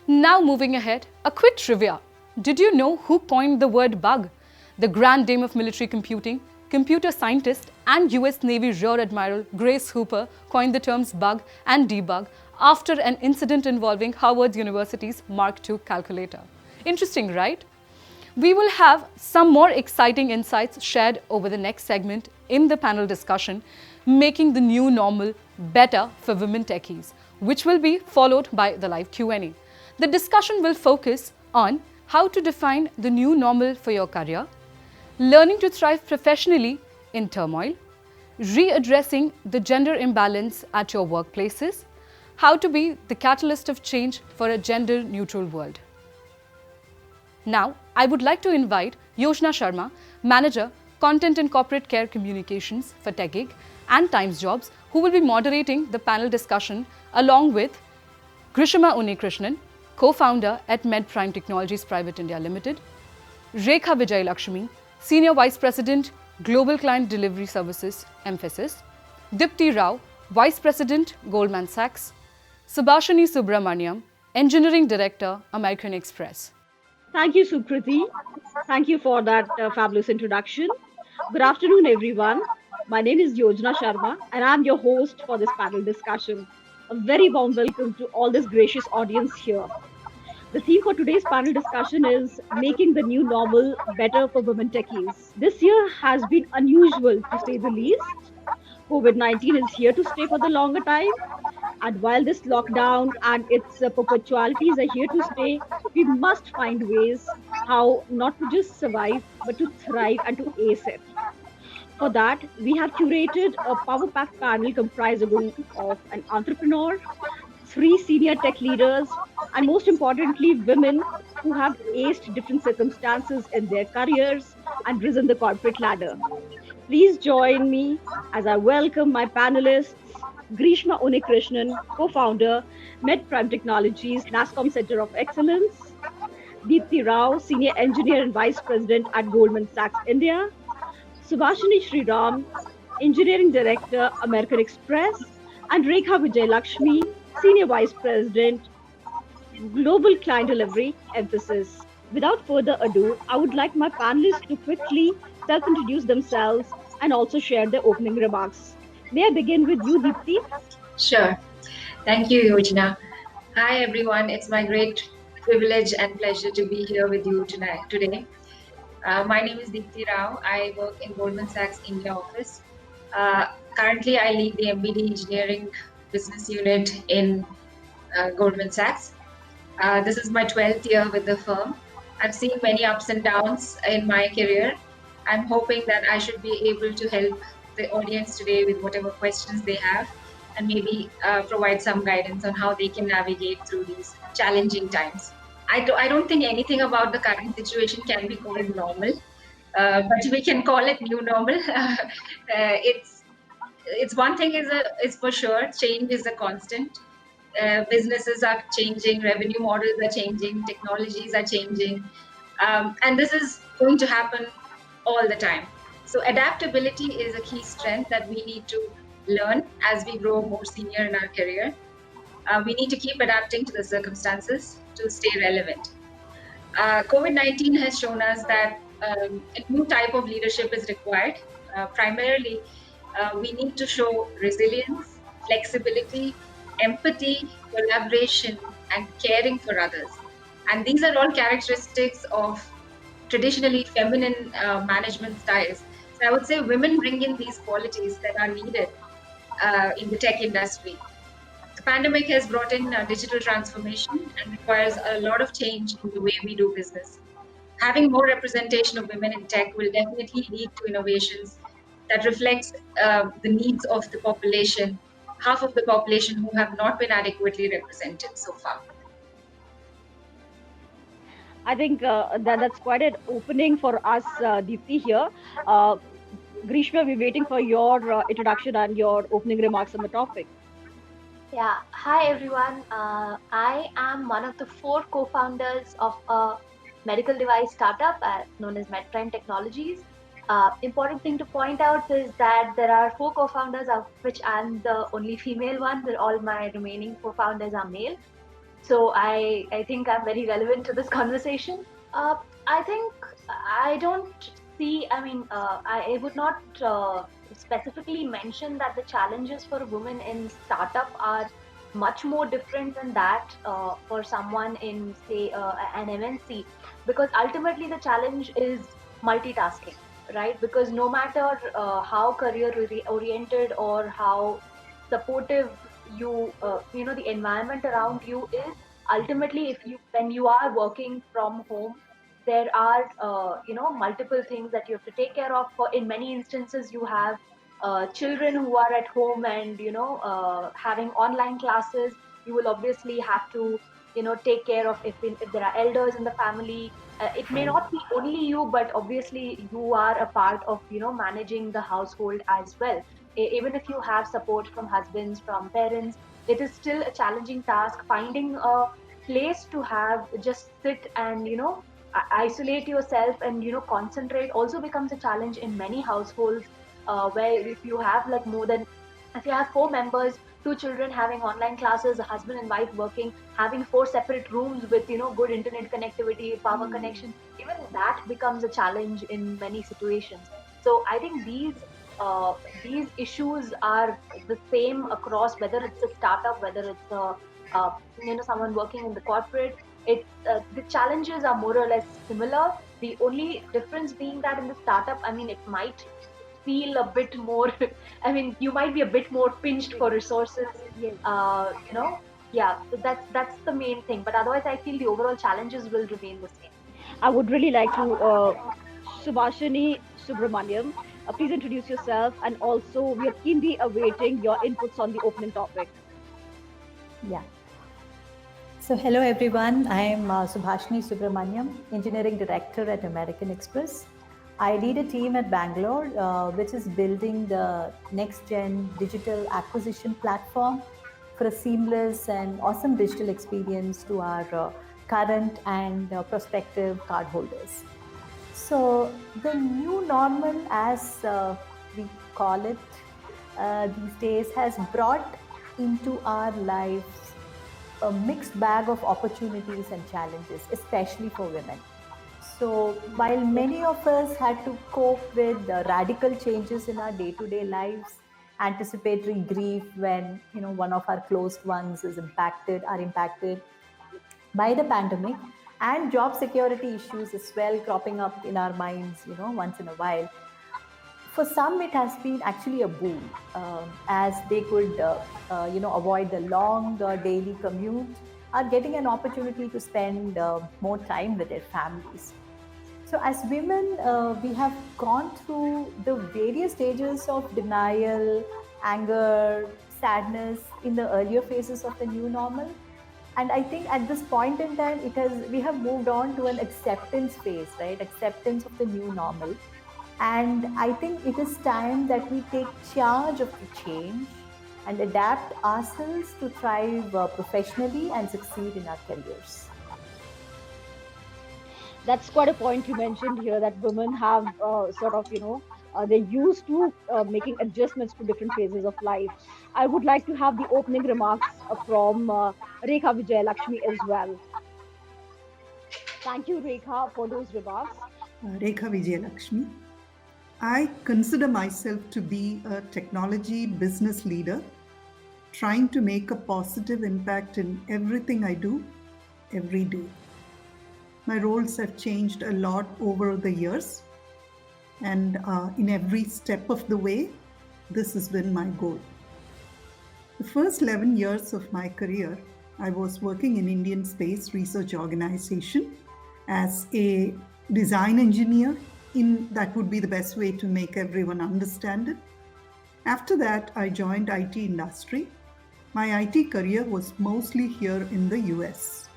Now moving ahead, a quick trivia. Did you know who coined the word bug? The Grand Dame of Military Computing, computer scientist and US Navy Rear Admiral Grace Hooper coined the terms bug and debug after an incident involving Harvard University's Mark II calculator. Interesting, right? We will have some more exciting insights shared over the next segment in the panel discussion, making the new normal better for women techies, which will be followed by the live Q&A. The discussion will focus on how to define the new normal for your career, learning to thrive professionally in turmoil, readdressing the gender imbalance at your workplaces, how to be the catalyst of change for a gender-neutral world. Now, I would like to invite Yojana Sharma, Manager, Content and Corporate Care Communications for TechGig and Times Jobs, who will be moderating the panel discussion along with Grishma Unnikrishnan, co-founder at MedPrime Technologies Private India Limited, Rekha Vijay Lakshmi, Senior Vice President, Global Client Delivery Services, Mphasis, Dipti Rao, Vice President, Goldman Sachs, Subhashini Subramaniam, Engineering Director, American Express. Thank you, Sukriti. Thank you for that fabulous introduction. Good afternoon, everyone. My name is Yojana Sharma, and I'm your host for this panel discussion. A very warm welcome to all this gracious audience here. The theme for today's panel discussion is making the new normal better for women techies. This year has been unusual to say the least. COVID-19 is here to stay for the longer time. And while this lockdown and its perpetualities are here to stay, we must find ways how not to just survive, but to thrive and to ace it. For that, we have curated a power packed panel comprising of an entrepreneur, three senior tech leaders, and most importantly, women who have aced different circumstances in their careers and risen the corporate ladder. Please join me as I welcome my panelists, Grishma Unnikrishnan, co-founder, MedPrime Technologies, NASCOM Center of Excellence, Deepthi Rao, Senior Engineer and Vice President at Goldman Sachs India, Subhashini Sriram, Engineering Director, American Express, and Rekha Vijay Lakshmi, Senior Vice President, Global Client Delivery, Mphasis. Without further ado, I would like my panelists to quickly self-introduce themselves and also share their opening remarks. May I begin with you, Deepthi? Sure. Thank you, Yojana. Hi, everyone. It's my great privilege and pleasure to be here with you today. My name is Deepthi Rao. I work in Goldman Sachs India office. Currently, I lead the MBD Engineering Business Unit in Goldman Sachs. This is my 12th year with the firm. I've seen many ups and downs in my career. I'm hoping that I should be able to help the audience today with whatever questions they have and maybe provide some guidance on how they can navigate through these challenging times. I don't think anything about the current situation can be called normal, but we can call it new normal. It's one thing is for sure, change is a constant. Businesses are changing, revenue models are changing, technologies are changing, and this is going to happen all the time. So adaptability is a key strength that we need to learn as we grow more senior in our career. We need to keep adapting to the circumstances to stay relevant. COVID-19 has shown us that a new type of leadership is required. Primarily, we need to show resilience, flexibility, empathy, collaboration, and caring for others. And these are all characteristics of traditionally feminine management styles. So I would say women bring in these qualities that are needed in the tech industry. The pandemic has brought in digital transformation and requires a lot of change in the way we do business. Having more representation of women in tech will definitely lead to innovations that reflects the needs of the population, half of the population who have not been adequately represented so far. I think that's quite an opening for us, Deepthi, here. Grishma, we're waiting for your introduction and your opening remarks on the topic. Yeah, hi everyone. I am one of the 4 co-founders of a medical device startup known as MedPrime Technologies. Important thing to point out is that there are 4 co-founders, of which I'm the only female one. All my remaining co-founders are male. So I think I'm very relevant to this conversation. Uh, I think I don't see. I mean, I would not specifically mention that the challenges for women in startup are much more different than that for someone in, say, an MNC, because ultimately the challenge is multitasking, right? Because no matter how career oriented or how supportive the environment around you is, ultimately, if you when you are working from home, there are multiple things that you have to take care of. For in many instances, you have children who are at home and having online classes. You will obviously have to take care of, if there are elders in the family. It may not be only you, but obviously you are a part of managing the household as well. Even if you have support from husbands, from parents, it is still a challenging task. Finding a place to have just sit and isolate yourself and concentrate also becomes a challenge in many households, where if you have like more than, if you have four members, two children having online classes, a husband and wife working, having four separate rooms with good internet connectivity, power connection, even that becomes a challenge in many situations. So I think these issues are the same across, whether it's a startup, whether it's someone working in the corporate. The challenges are more or less similar. The only difference being that in the startup, I mean, it might feel a bit more. I mean, you might be a bit more pinched for resources. Yes. Uh, you know, yeah. So that's the main thing. But otherwise, I feel the overall challenges will remain the same. I would really like to, Subhashini Subramaniam, please introduce yourself, and also we are keenly awaiting your inputs on the opening topic. Yeah. So, hello everyone. I am Subhashini Subramaniam, Engineering Director at American Express. I lead a team at Bangalore, which is building the next gen digital acquisition platform for a seamless and awesome digital experience to our current and prospective cardholders. So, the new normal, as we call it these days, has brought into our lives a mixed bag of opportunities and challenges, especially for women. So, while many of us had to cope with the radical changes in our day-to-day lives, anticipatory grief when one of our closed ones is impacted by the pandemic, and job security issues as well cropping up in our minds, once in a while. For some, it has been actually a boon, as they could, avoid the long daily commute, or getting an opportunity to spend more time with their families. So, as women, we have gone through the various stages of denial, anger, sadness in the earlier phases of the new normal. And I think at this point in time, we have moved on to an acceptance phase, right? Acceptance of the new normal. And I think it is time that we take charge of the change and adapt ourselves to thrive professionally and succeed in our careers. That's quite a point you mentioned here, that women have they're used to making adjustments to different phases of life. I would like to have the opening remarks from Rekha Vijay Lakshmi as well. Thank you, Rekha, for those remarks. Rekha Vijayalakshmi. I consider myself to be a technology business leader, trying to make a positive impact in everything I do every day. My roles have changed a lot over the years, and in every step of the way, this has been my goal. The first 11 years of my career, I was working in Indian Space Research Organization as a design engineer. That would be the best way to make everyone understand it. After that, I joined IT industry. My IT career was mostly here in the US.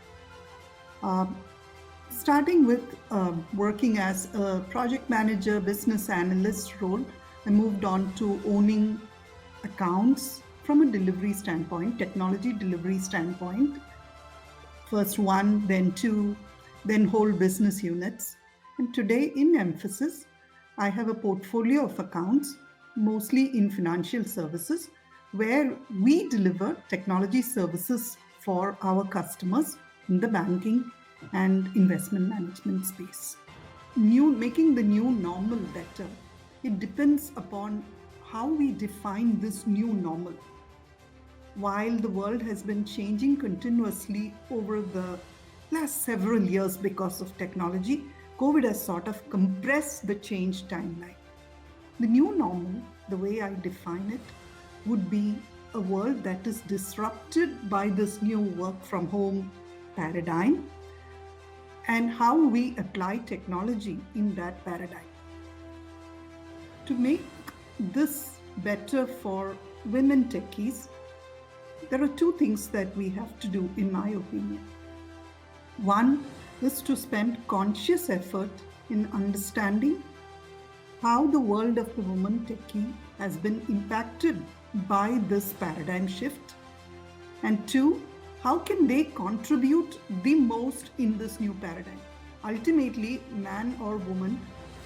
Starting with working as a project manager, business analyst role, I moved on to owning accounts from a delivery standpoint, technology delivery standpoint. First one, then two, then whole business units. And today in Mphasis, I have a portfolio of accounts, mostly in financial services, where we deliver technology services for our customers in the banking and investment management space. Making the new normal better, it depends upon how we define this new normal. While the world has been changing continuously over the last several years because of technology, COVID has sort of compressed the change timeline. The new normal, the way I define it, would be a world that is disrupted by this new work from home paradigm and how we apply technology in that paradigm. To make this better for women techies, there are two things that we have to do, in my opinion. One is to spend conscious effort in understanding how the world of the woman techie has been impacted by this paradigm shift. And two, how can they contribute the most in this new paradigm? Ultimately, man or woman,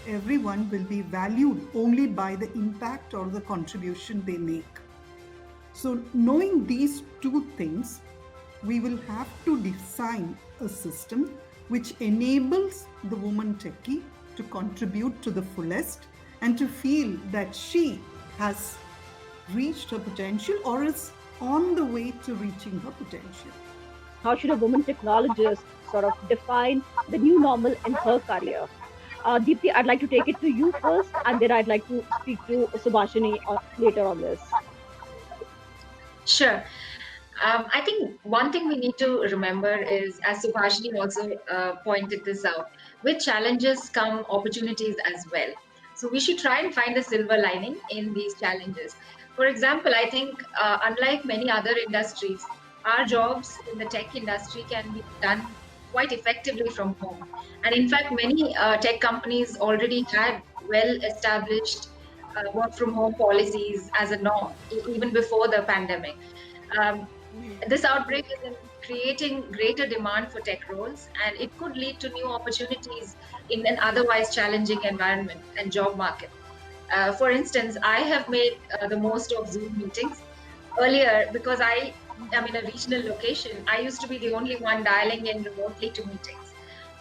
everyone will be valued only by the impact or the contribution they make. So knowing these two things, we will have to design a system which enables the woman techie to contribute to the fullest and to feel that she has reached her potential or is on the way to reaching her potential. How should a woman technologist sort of define the new normal in her career? Deepti, I'd like to take it to you first, and then I'd like to speak to Subhashini later on this. Sure. I think one thing we need to remember is, as Subhashini also pointed this out, with challenges come opportunities as well. So we should try and find a silver lining in these challenges. For example, I think unlike many other industries, our jobs in the tech industry can be done quite effectively from home. And in fact, many tech companies already had well-established work from home policies as a norm, even before the pandemic. This outbreak is creating greater demand for tech roles, and it could lead to new opportunities in an otherwise challenging environment and job market. For instance, I have made the most of Zoom meetings. Earlier, because I am in a regional location, I used to be the only one dialing in remotely to meetings.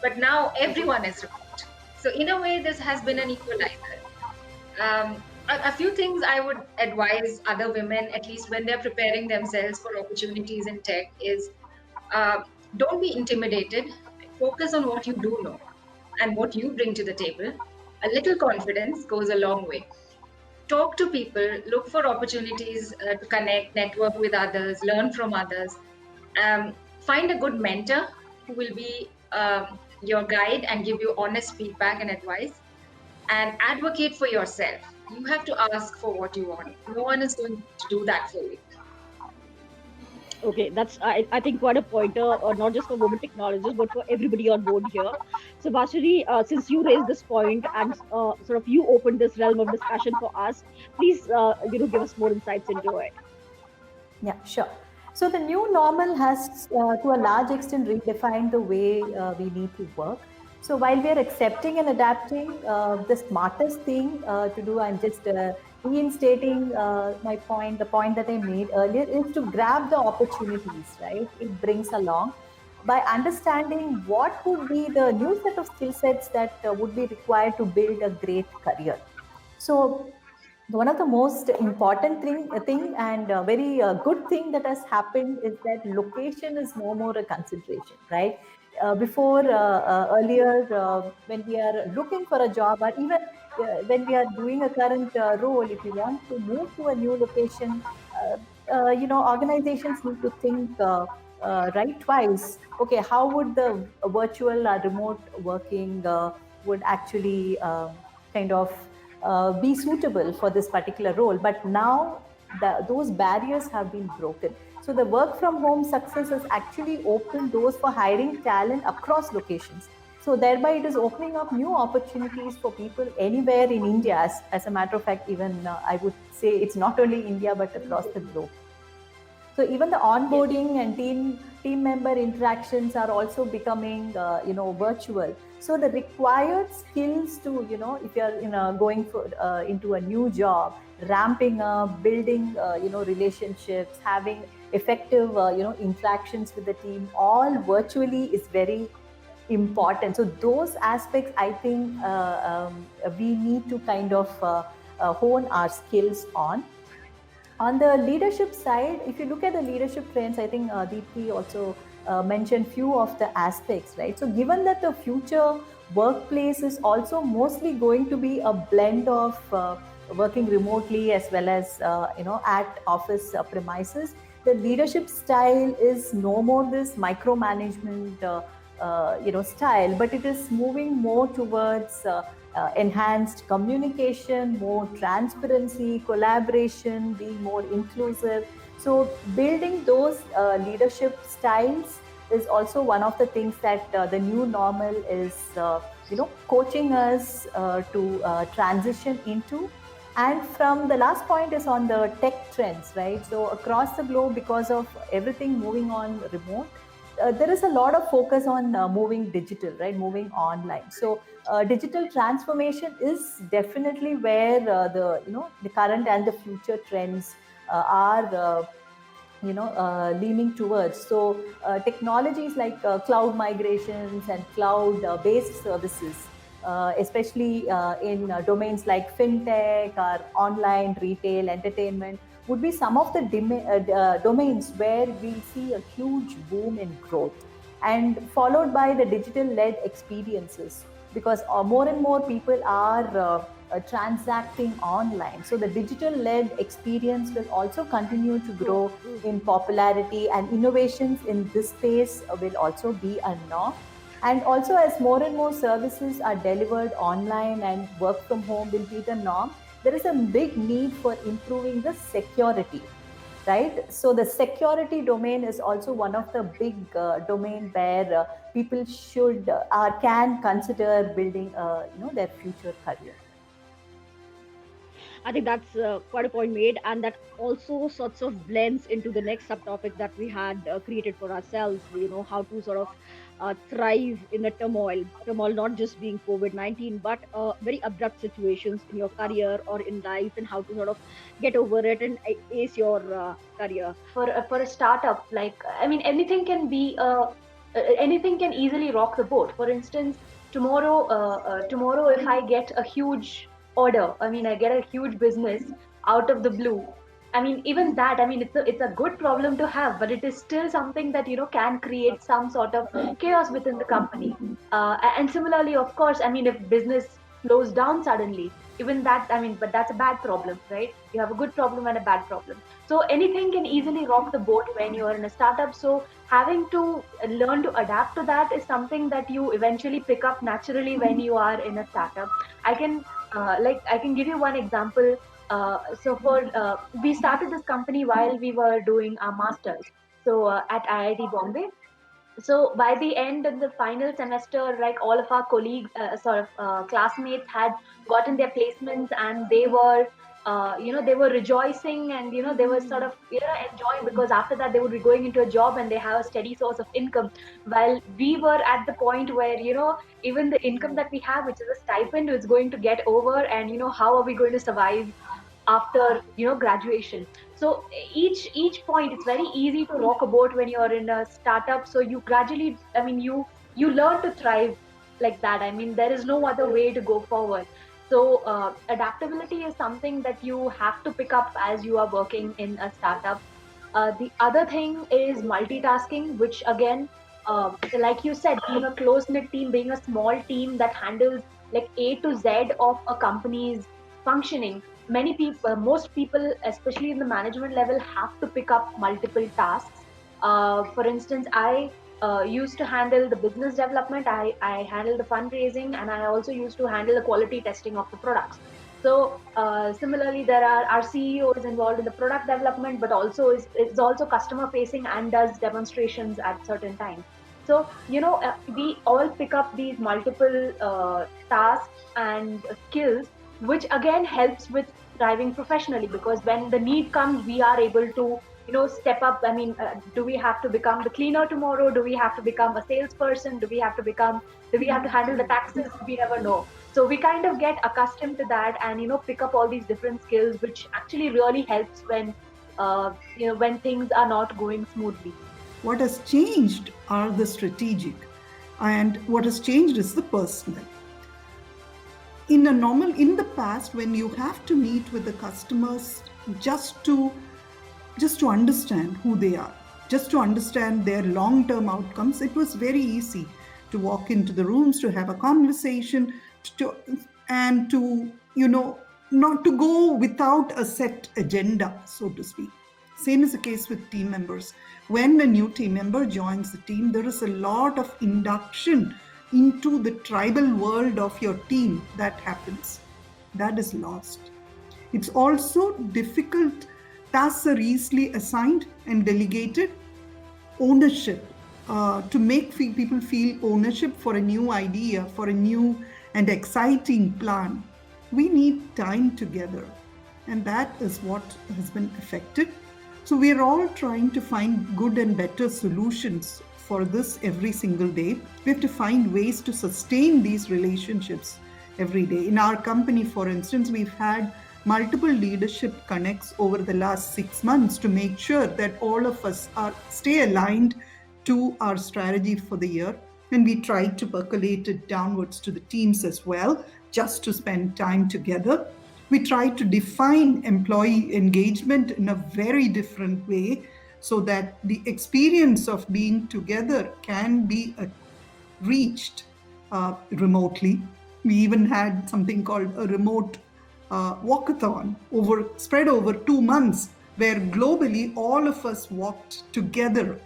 But now everyone is remote. So in a way, this has been an equalizer. A few things I would advise other women, at least when they're preparing themselves for opportunities in tech, is don't be intimidated. Focus on what you do know and what you bring to the table. A little confidence goes a long way. Talk to people, look for opportunities to connect, network with others, learn from others. Find a good mentor who will be your guide and give you honest feedback and advice. And advocate for yourself. You have to ask for what you want. No one is going to do that for you. Okay, that's I think quite a pointer, not just for women technologists, but for everybody on board here. So, Bashari, since you raised this point and sort of you opened this realm of discussion for us, please give us more insights into it. Yeah, sure. So the new normal has, to a large extent, redefined the way we need to work. So while we are accepting and adapting, the smartest thing to do, I'm just reinstating my point, the point that I made earlier, is to grab the opportunities, right? It brings along by understanding what would be the new set of skill sets that would be required to build a great career. So one of the most important thing and very good thing that has happened is that location is no more a consideration, right? Before earlier, when we are looking for a job, or even when we are doing a current role, if you want to move to a new location, organizations need to think right twice. Okay, how would the virtual remote working would actually kind of be suitable for this particular role? But now those barriers have been broken. So the work from home success has actually opened doors for hiring talent across locations. So thereby it is opening up new opportunities for people anywhere in India. As a matter of fact, even I would say it's not only India, but across the globe. So even the onboarding and team member interactions are also becoming, virtual. So the required skills to, if you're going for into a new job, ramping up, building, relationships, having effective, interactions with the team, all virtually is very important. So those aspects, I think, we need to kind of hone our skills on. On the leadership side, if you look at the leadership trends, I think Deepthi also mentioned few of the aspects, right? So given that the future workplace is also mostly going to be a blend of working remotely as well as at office premises, the leadership style is no more this micromanagement style, but it is moving more towards enhanced communication, more transparency, collaboration, being more inclusive. So building those leadership styles is also one of the things that the new normal is coaching us to transition into. And from the last point is on the tech trends, right? So across the globe, because of everything moving on remote, there is a lot of focus on moving digital, right? Moving online. So digital transformation is definitely where the current and the future trends are leaning towards. So technologies like cloud migrations and cloud based services, especially in domains like fintech or online retail entertainment, would be some of the domains where we'll see a huge boom in growth, and followed by the digital led experiences, because more and more people are transacting online. So the digital led experience will also continue to grow in popularity, and innovations in this space will also be a norm. And also, as more and more services are delivered online and work from home will be the norm, there is a big need for improving the security, right? So the security domain is also one of the big domain where people should or can consider building their future career. I think that's quite a point made, and that also sorts of blends into the next subtopic that we had created for ourselves. How to sort of thrive in a turmoil not just being COVID-19, but very abrupt situations in your career or in life, and how to sort of get over it and ace your career. For a startup, like, I mean, anything can easily rock the boat. For instance, tomorrow if I get a huge order, I mean, I get a huge business out of the blue. I mean, even that, I mean, it's a good problem to have, but it is still something that can create some sort of chaos within the company. And similarly, of course, I mean, if business slows down suddenly, even that, I mean, but that's a bad problem, right? You have a good problem and a bad problem. So anything can easily rock the boat when you are in a startup. So having to learn to adapt to that is something that you eventually pick up naturally when you are in a startup. I can I can give you one example. We started this company while we were doing our masters. So at IIT Bombay. So by the end of the final semester, like, all of our colleagues, classmates had gotten their placements, and they were they were rejoicing, and they were sort of enjoying, because after that they would be going into a job and they have a steady source of income, while we were at the point where even the income that we have, which is a stipend, is going to get over, and how are we going to survive after graduation. So each point, it's very easy to rock a boat when you're in a startup. So you gradually, I mean, you learn to thrive like that. I mean, there is no other way to go forward. So adaptability is something that you have to pick up as you are working in a startup. The other thing is multitasking, which again, like you said, being a close knit team, being a small team that handles like A to Z of a company's functioning. Many people, most people, especially in the management level, have to pick up multiple tasks. For instance, I used to handle the business development, I handle the fundraising, and I also used to handle the quality testing of the products. So similarly, there are our CEO is involved in the product development, but also is also customer facing and does demonstrations at certain times. So we all pick up these multiple tasks and skills, which again helps with thriving professionally, because when the need comes, we are able to step up. I mean, do we have to become the cleaner tomorrow? Do we have to become a salesperson? Do we have to handle the taxes? We never know. So we kind of get accustomed to that, and pick up all these different skills, which actually really helps when when things are not going smoothly. What has changed are the strategic, and what has changed is the personal. In the past, when you have to meet with the customers just to understand who they are, just to understand their long-term outcomes, it was very easy to walk into the rooms, to have a conversation, to and to not to go without a set agenda, so to speak. Same is the case with team members. When a new team member joins the team, there is a lot of induction into the tribal world of your team that happens. That is lost. It's also difficult. Tasks are easily assigned and delegated. Ownership, to make people feel ownership for a new idea, for a new and exciting plan. We need time together, and that is what has been affected. So we are all trying to find good and better solutions for this every single day. We have to find ways to sustain these relationships every day. In our company, for instance, we've had multiple leadership connects over the last 6 months to make sure that all of us stay aligned to our strategy for the year. And we try to percolate it downwards to the teams as well, just to spend time together. We try to define employee engagement in a very different way so that the experience of being together can be reached remotely. We even had something called a remote walkathon spread over 2 months, where globally all of us walked together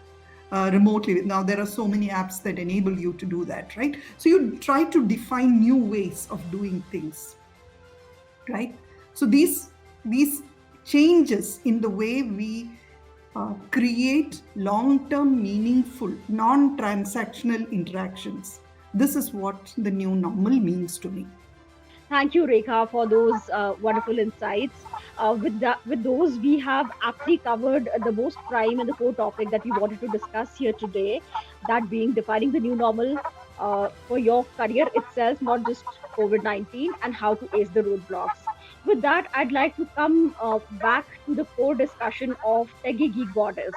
remotely. Now there are so many apps that enable you to do that, right? So you try to define new ways of doing things, right? So these changes in the way we create long-term, meaningful, non-transactional interactions. This is what the new normal means to me. Thank you, Rekha, for those wonderful insights. With those, we have aptly covered the most prime and the core topic that we wanted to discuss here today. That being defining the new normal for your career itself, not just COVID-19, and how to ace the roadblocks. With that, I'd like to come back to the core discussion of Teggy Geek Goddess.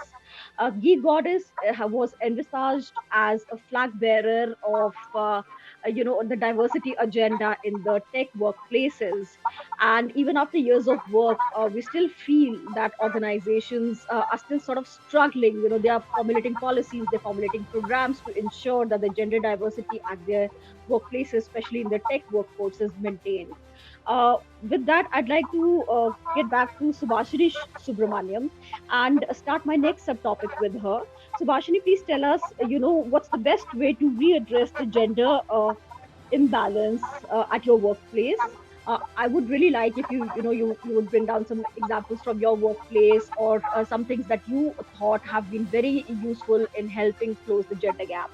Geek Goddess was envisaged as a flag bearer of the diversity agenda in the tech workplaces. And even after years of work, we still feel that organizations are still sort of struggling. They are formulating policies, they're formulating programs to ensure that the gender diversity at their workplaces, especially in the tech workforce, is maintained. With that, I'd like to get back to Subhashini Subramaniam and start my next subtopic with her. Subhashini, please tell us, what's the best way to readdress the gender imbalance at your workplace? I would really like if you would bring down some examples from your workplace, or some things that you thought have been very useful in helping close the gender gap.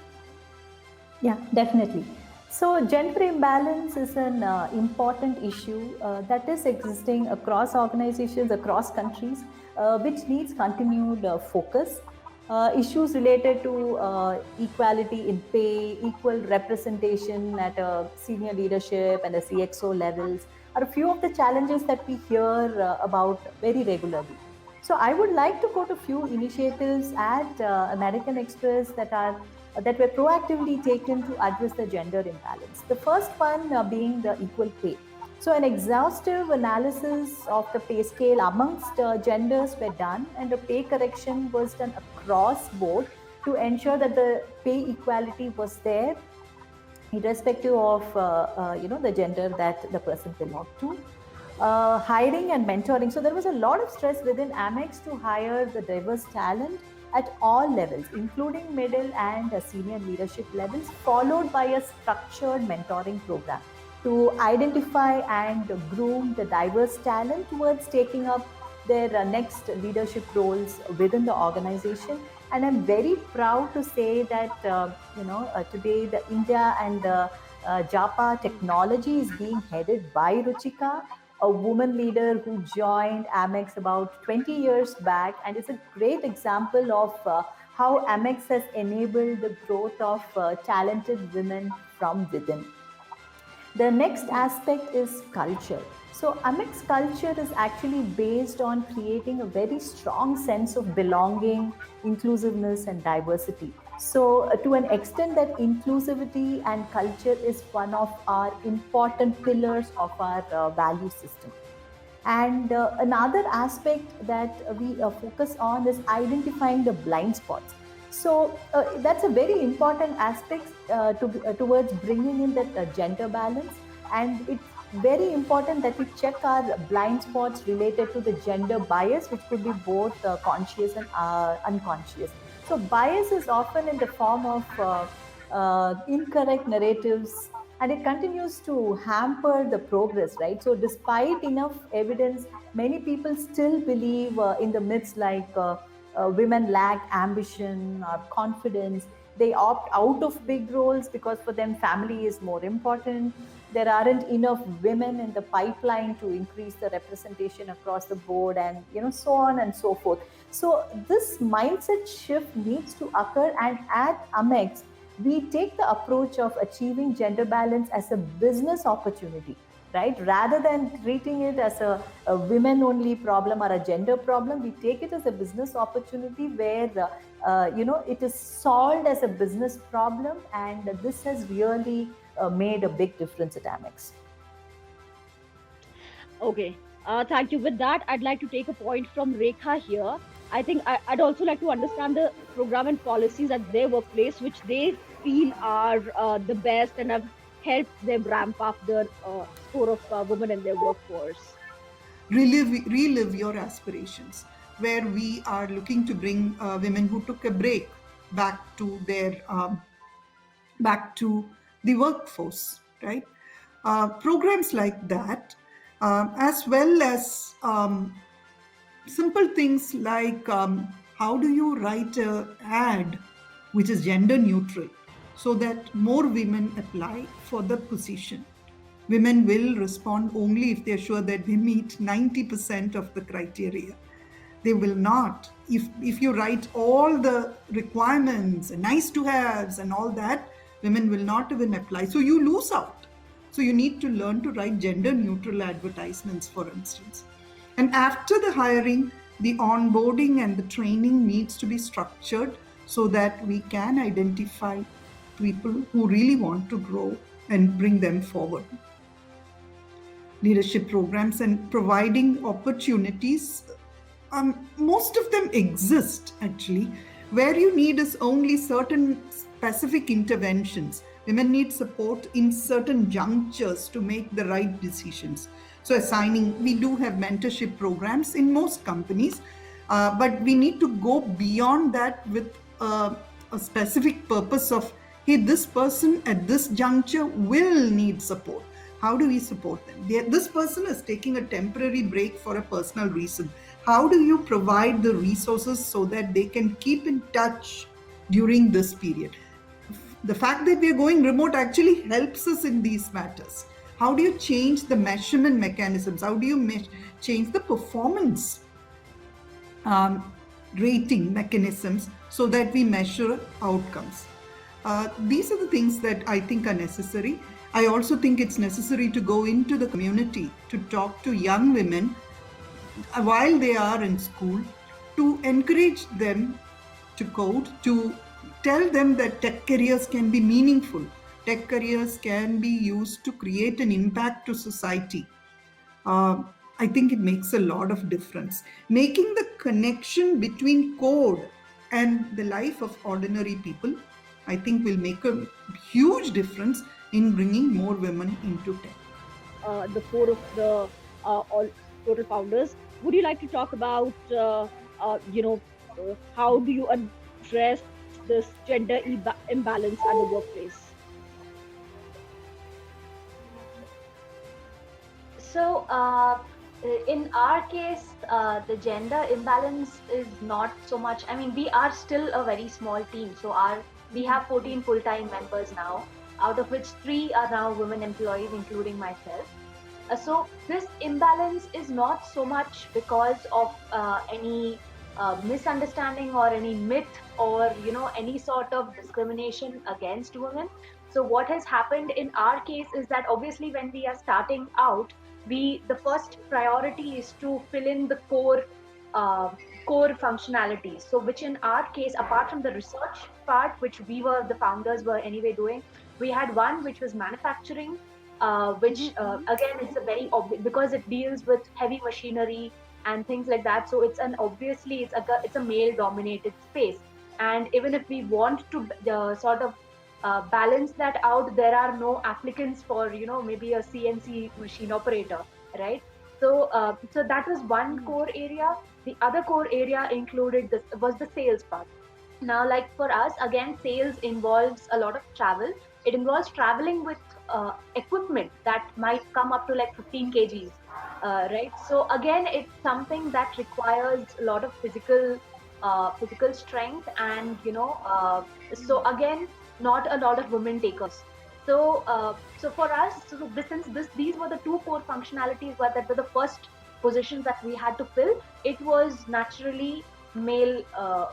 Yeah, definitely. So, gender imbalance is an important issue that is existing across organizations, across countries, which needs continued focus. Issues related to equality in pay, equal representation at a senior leadership and the CXO levels are a few of the challenges that we hear about very regularly. So I would like to quote a few initiatives at American Express that were proactively taken to address the gender imbalance. The first one being the equal pay. So an exhaustive analysis of the pay scale amongst genders were done, and a pay correction was done across board to ensure that the pay equality was there, irrespective of the gender that the person belonged to. Hiring and mentoring. So there was a lot of stress within Amex to hire the diverse talent at all levels, including middle and senior leadership levels, followed by a structured mentoring program to identify and groom the diverse talent towards taking up their next leadership roles within the organization. And I'm very proud to say that today the India and the Japa technology is being headed by Ruchika, a woman leader who joined Amex about 20 years back, and it's a great example of how Amex has enabled the growth of talented women from within. The next aspect is culture. So, Amex culture is actually based on creating a very strong sense of belonging, inclusiveness, and diversity. So, to an extent, that inclusivity and culture is one of our important pillars of our value system. And another aspect that we focus on is identifying the blind spots. So that's a very important aspect towards bringing in that gender balance. And it's very important that we check our blind spots related to the gender bias, which could be both conscious and unconscious. So bias is often in the form of incorrect narratives, and it continues to hamper the progress, right? So despite enough evidence, many people still believe in the myths like women lack ambition or confidence. They opt out of big roles because for them family is more important. There aren't enough women in the pipeline to increase the representation across the board, and so on and so forth. So this mindset shift needs to occur, and at Amex we take the approach of achieving gender balance as a business opportunity, right? Rather than treating it as a women only problem or a gender problem, we take it as a business opportunity where it is solved as a business problem, and this has really made a big difference at Amex. Okay. Thank you. With that, I'd like to take a point from Rekha here. I think I'd also like to understand the program and policies at their workplace, which they feel are the best and have helped them ramp up the score of women in their workforce. Relive your aspirations, where we are looking to bring women who took a break back to their back to the workforce, right? Programs like that, as well as simple things like how do you write an ad which is gender neutral so that more women apply for the position. Women will respond only if they're sure that they meet 90% of the criteria. They will not. If you write all the requirements and nice to haves and all that, women will not even apply. So you lose out. So you need to learn to write gender neutral advertisements, for instance. And after the hiring, the onboarding and the training needs to be structured so that we can identify people who really want to grow and bring them forward. Leadership programs and providing opportunities, most of them exist actually. Where you need is only certain specific interventions. Women need support in certain junctures to make the right decisions. So we do have mentorship programs in most companies, but we need to go beyond that with a specific purpose of, hey, this person at this juncture will need support. How do we support them? This person is taking a temporary break for a personal reason. How do you provide the resources so that they can keep in touch during this period? The fact that we are going remote actually helps us in these matters. How do you change the measurement mechanisms? How do you change the performance rating mechanisms so that we measure outcomes? These are the things that I think are necessary. I also think it's necessary to go into the community to talk to young women while they are in school, to encourage them to code, to tell them that tech careers can be meaningful. Tech careers can be used to create an impact to society. I think it makes a lot of difference. Making the connection between code and the life of ordinary people, I think will make a huge difference in bringing more women into tech. The four of the all total founders, would you like to talk about, how do you address this gender imbalance at the workplace? So, in our case, the gender imbalance is not so much. I mean, we are still a very small team. So, we have 14 full-time members now, out of which 3 are now women employees, including myself. So, this imbalance is not so much because of any misunderstanding or any myth or any sort of discrimination against women. So what has happened in our case is that obviously when we are starting out, the first priority is to fill in the uh, core functionalities. So which in our case, apart from the research part, which the founders were anyway doing, we had one which was manufacturing, which again it's a very obvious, because it deals with heavy machinery and things like that. So it's a male dominated space, and even if we want to sort of balance that out, there are no applicants for maybe a CNC machine operator, right? So that was one core area. The other core area included this was the sales part. Now, like for us, again, sales involves a lot of travel. It involves traveling with equipment that might come up to like 15 kgs, right? So again, it's something that requires a lot of physical strength, and so again, not a lot of women takers. So for us, these were the two core functionalities, that were the first positions that we had to fill. It was naturally male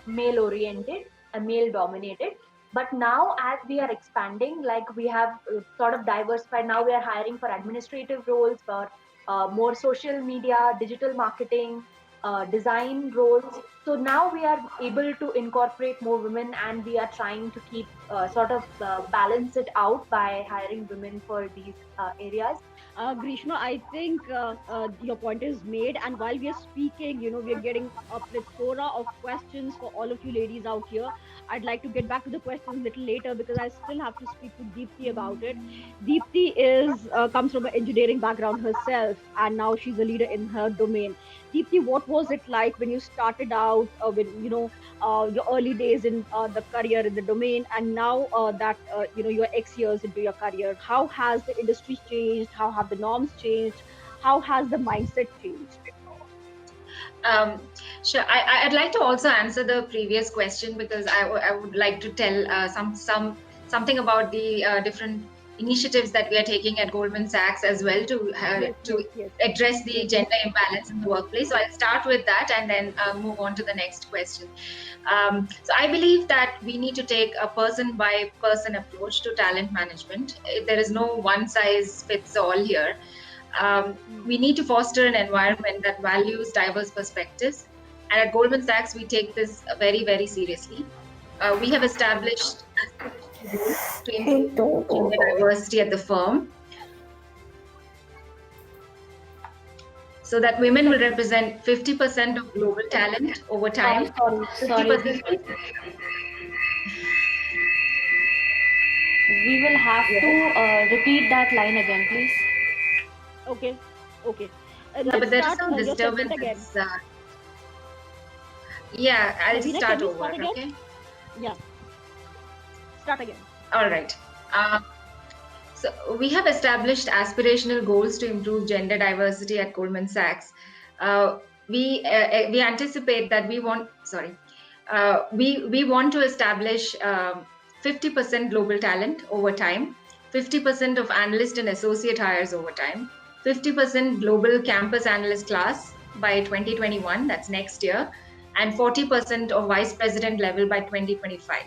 oriented and male dominated. But now, as we are expanding, like we have sort of diversified, now we are hiring for administrative roles, for more social media, digital marketing, design roles. So now we are able to incorporate more women, and we are trying to keep sort of balance it out by hiring women for these areas. Grishma, I think your point is made. And while we are speaking, we are getting a plethora of questions for all of you ladies out here. I'd like to get back to the questions a little later because I still have to speak to Deepthi about it. Deepthi comes from an engineering background herself, and now she's a leader in her domain. Deepthi, what was it like when you started out with your early days in the career in the domain, and now that you're X years into your career? How has the industry changed? How have the norms changed? How has the mindset changed? Sure. I'd like to also answer the previous question, because I would like to tell something about the different initiatives that we are taking at Goldman Sachs as well to Yes. address the gender imbalance in the workplace. So I'll start with that and then move on to the next question. So I believe that we need to take a person by person approach to talent management. There is no one size fits all here. We need to foster an environment that values diverse perspectives. And at Goldman Sachs, we take this very, very seriously. We have established goals to improve gender diversity at the firm, so that women will represent 50% of global talent over time. Sorry. 50%. We will have to repeat that line again, please. Okay. Yeah, but there is some your segment disturbance. Yeah, I'll Ravina, start can you over. start again? Okay. Yeah. Start again. All right. So we have established aspirational goals to improve gender diversity at Goldman Sachs. We anticipate that we want to establish 50% global talent over time, 50% of analyst and associate hires over time, 50% global campus analyst class by 2021, that's next year, and 40% of vice president level by 2025.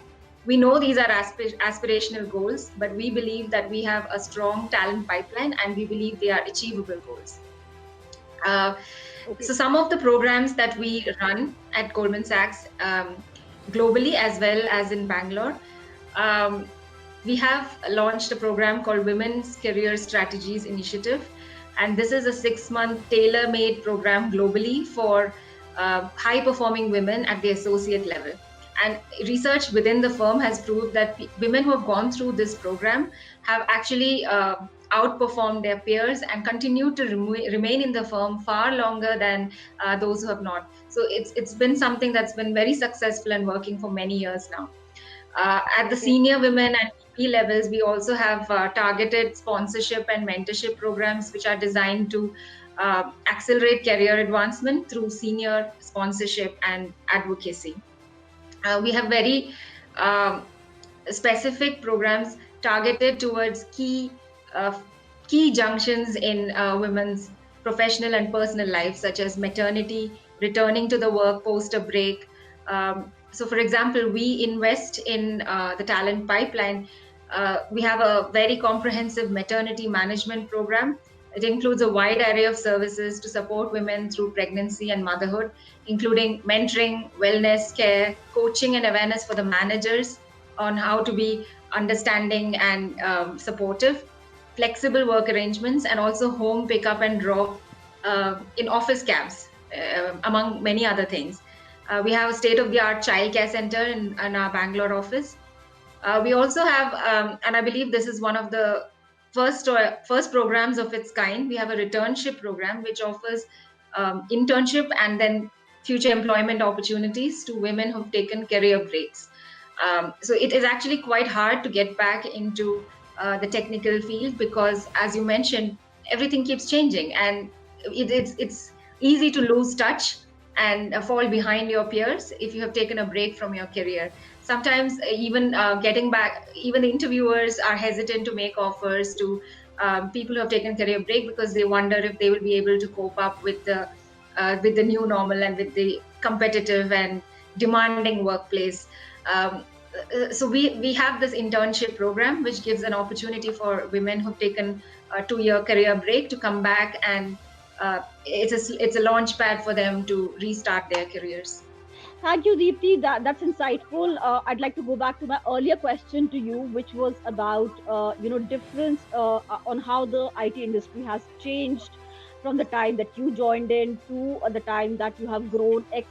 We know these are aspirational goals, but we believe that we have a strong talent pipeline, and we believe they are achievable goals. So some of the programs that we run at Goldman Sachs globally as well as in Bangalore, we have launched a program called Women's Career Strategies Initiative. And this is a 6-month tailor-made program globally for high-performing women at the associate level. And research within the firm has proved that women who have gone through this program have actually outperformed their peers and continue to remain in the firm far longer than those who have not. So it's been something that's been very successful and working for many years now. At the senior women and VP levels, we also have targeted sponsorship and mentorship programs which are designed to accelerate career advancement through senior sponsorship and advocacy. We have very specific programs targeted towards key junctions in women's professional and personal life, such as maternity, returning to the work post a break. So, for example, we invest in the talent pipeline. We have a very comprehensive maternity management program. It includes a wide array of services to support women through pregnancy and motherhood, including mentoring, wellness care, coaching, and awareness for the managers on how to be understanding and supportive, flexible work arrangements, and also home pickup and drop in office cabs, among many other things. We have a state-of-the-art childcare center in our Bangalore office. We also have, and I believe this is one of the first programs of its kind. We have a returnship program which offers internship and then future employment opportunities to women who've taken career breaks. So it is actually quite hard to get back into the technical field because, as you mentioned, everything keeps changing, and it's easy to lose touch and fall behind your peers if you have taken a break from your career. Sometimes even getting back, even the interviewers are hesitant to make offers to people who have taken career break because they wonder if they will be able to cope up with the new normal and with the competitive and demanding workplace. Um, so we have this internship program which gives an opportunity for women who've taken a 2-year career break to come back, and it's a launch pad for them to restart their careers. Thank you, Deepti. That's insightful. I'd like to go back to my earlier question to you, which was about difference on how the IT industry has changed from the time that you joined in to the time that you have grown X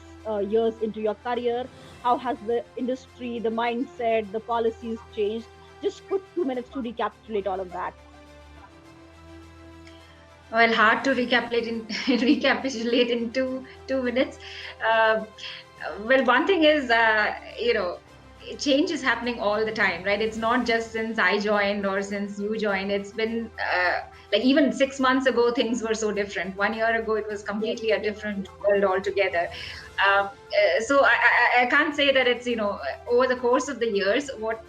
years into your career. How has the industry, the mindset, the policies changed? Just quick 2 minutes to recapitulate all of that. Well, hard to recapitulate in recapitulate in two minutes. Uh, well, one thing is, change is happening all the time, right? It's not just since I joined or since you joined. It's been like even 6 months ago, things were so different. 1 year ago, it was completely a different world altogether. So I can't say that it's, over the course of the years, what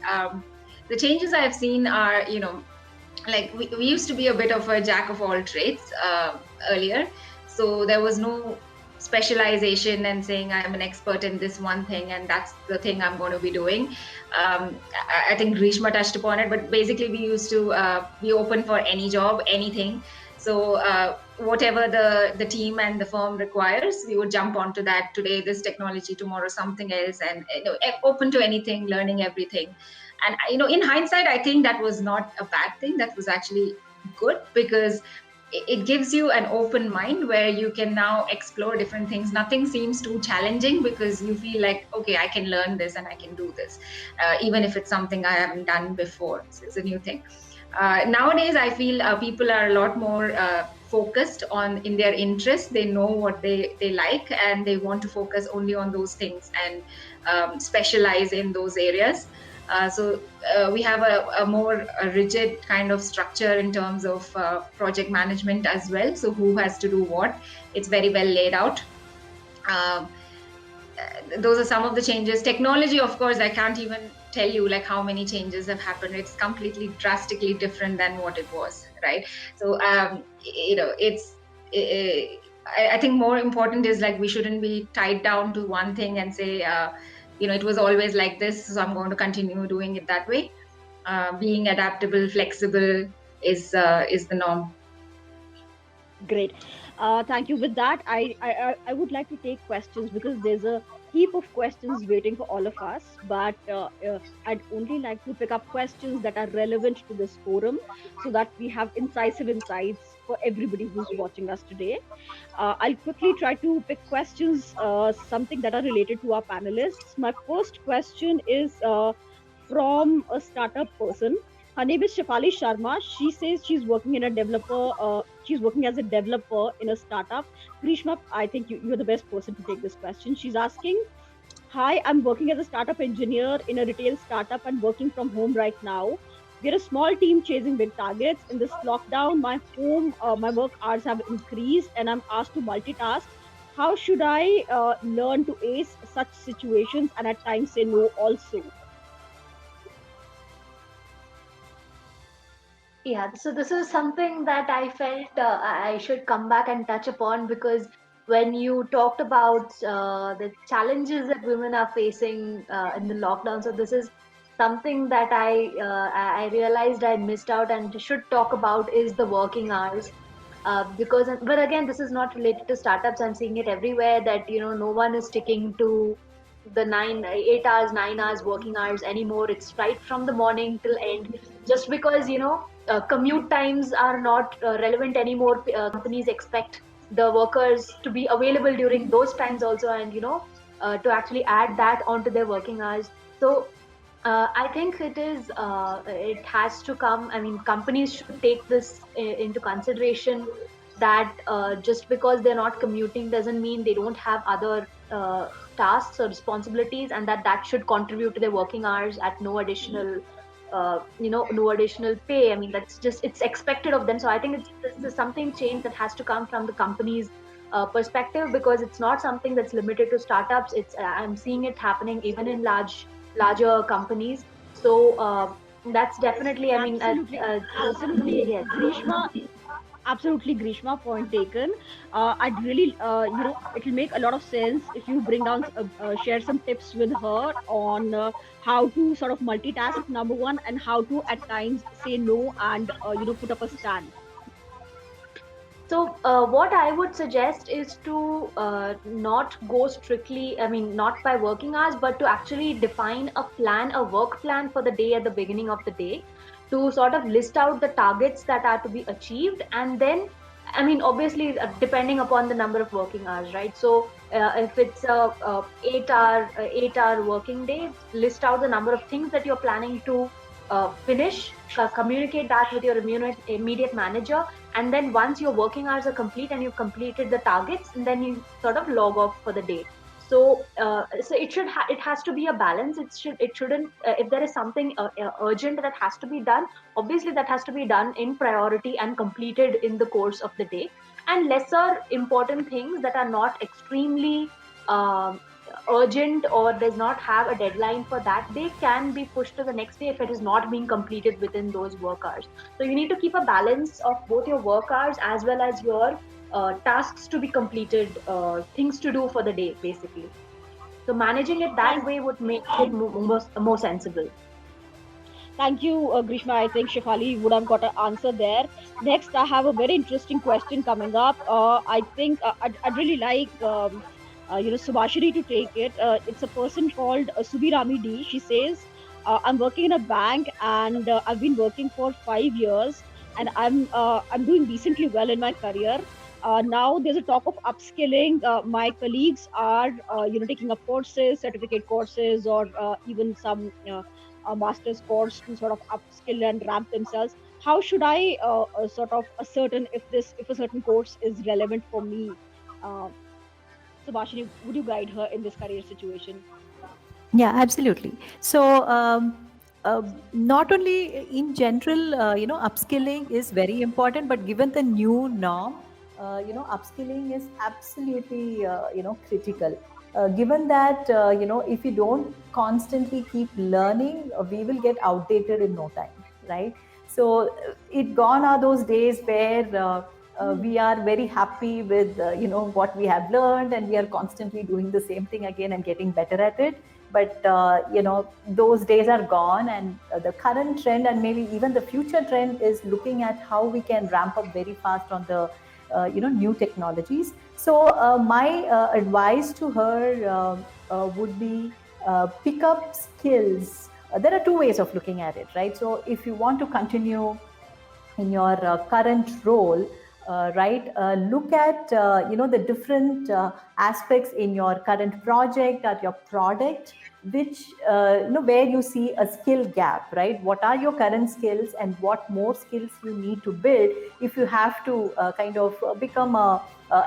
the changes I have seen are, like we used to be a bit of a jack of all trades earlier. So there was no specialization and saying I'm an expert in this one thing and that's the thing I'm going to be doing. I think Grishma touched upon it, but basically we used to be open for any job, anything. So whatever the team and the firm requires, we would jump onto that. Today this technology, tomorrow something else, and open to anything, learning everything. And in hindsight, I think that was not a bad thing. That was actually good because it gives you an open mind where you can now explore different things. Nothing seems too challenging because you feel like, okay, I can learn this and I can do this, even if it's something I haven't done before. So it's a new thing. Nowadays, I feel people are a lot more focused in their interests. They know what they like and they want to focus only on those things and specialize in those areas. So we have a more rigid kind of structure in terms of project management as well. So who has to do what? It's very well laid out. Those are some of the changes. Technology, of course, I can't even tell you like how many changes have happened. It's completely drastically different than what it was, right? So I think more important is like we shouldn't be tied down to one thing and say it was always like this, so I'm going to continue doing it that way. Being adaptable, flexible is the norm. Great. Thank you. With that, I would like to take questions because there's a heap of questions waiting for all of us. But I'd only like to pick up questions that are relevant to this forum so that we have incisive insights for everybody who's watching us today. I'll quickly try to pick questions, something that are related to our panelists. My first question is from a startup person. Her name is Shefali Sharma. She says she's working in a developer. She's working as a developer in a startup. Grishma, I think you're the best person to take this question. She's asking, "Hi, I'm working as a startup engineer in a retail startup and working from home right now. We're a small team chasing big targets. In this lockdown, my work hours have increased, and I'm asked to multitask. How should I learn to ace such situations and at times say no also?" Yeah, so this is something that I felt I should come back and touch upon because when you talked about the challenges that women are facing in the lockdown. So this is something that I realized I missed out and should talk about is the working hours. Because, but again, this is not related to startups. I'm seeing it everywhere that no one is sticking to the 8 hours, 9 hours working hours anymore. It's right from the morning till end. Just because commute times are not relevant anymore. Companies expect the workers to be available during those times also, and to actually add that onto their working hours. So I think it has to come. I mean, companies should take this into consideration, that just because they're not commuting doesn't mean they don't have other tasks or responsibilities, and that should contribute to their working hours at no additional, no additional pay. I mean, that's just, it's expected of them. So I think this is something change that has to come from the company's perspective, because it's not something that's limited to startups. It's I'm seeing it happening even in larger companies. So that's definitely, I mean, Absolutely, yes. Grishma. Absolutely, Grishma. Point taken. I'd really, it'll make a lot of sense if you bring down, share some tips with her on how to sort of multitask. Number one, and how to at times say no and put up a stand. So, what I would suggest is to not go strictly, I mean, not by working hours, but to actually define a work plan for the day at the beginning of the day, to sort of list out the targets that are to be achieved. And then, I mean, obviously, depending upon the number of working hours, right? So, if it's a 8-hour working day, list out the number of things that you're planning to finish, communicate that with your immediate manager, and then once your working hours are complete and you've completed the targets, and then you sort of log off for the day. So it has to be a balance. It shouldn't, if there is something urgent that has to be done, obviously that has to be done in priority and completed in the course of the day. And lesser important things that are not extremely um, urgent or does not have a deadline for that day can be pushed to the next day if it is not being completed within those work hours. So you need to keep a balance of both your work hours as well as your tasks to be completed, things to do for the day, basically. So managing it that Thank way would make it more sensible. Thank you, Grishma. I think Shefali would have got an answer there. Next, I have a very interesting question coming up. I think I'd really like Subhashini to take it. It's a person called Subirami D. She says, "I'm working in a bank and I've been working for 5 years, and I'm doing decently well in my career. Now there's a talk of upskilling. My colleagues are taking up courses, certificate courses, or even some a master's course to sort of upskill and ramp themselves. How should I sort of ascertain if a certain course is relevant for me? Uh, Subhashini, would you guide her in this career situation? Yeah, absolutely. So, not only in general, upskilling is very important, but given the new norm, upskilling is absolutely, critical. Given that, if you don't constantly keep learning, we will get outdated in no time, right? So, it gone are those days where we are very happy with, what we have learned, and we are constantly doing the same thing again and getting better at it. But those days are gone, and the current trend and maybe even the future trend is looking at how we can ramp up very fast on the new technologies. So my advice to her would be pick up skills. There are two ways of looking at it, right? So if you want to continue in your current role, right, look at the different aspects in your current project or your product, which where you see a skill gap, right? What are your current skills and what more skills you need to build if you have to kind of become a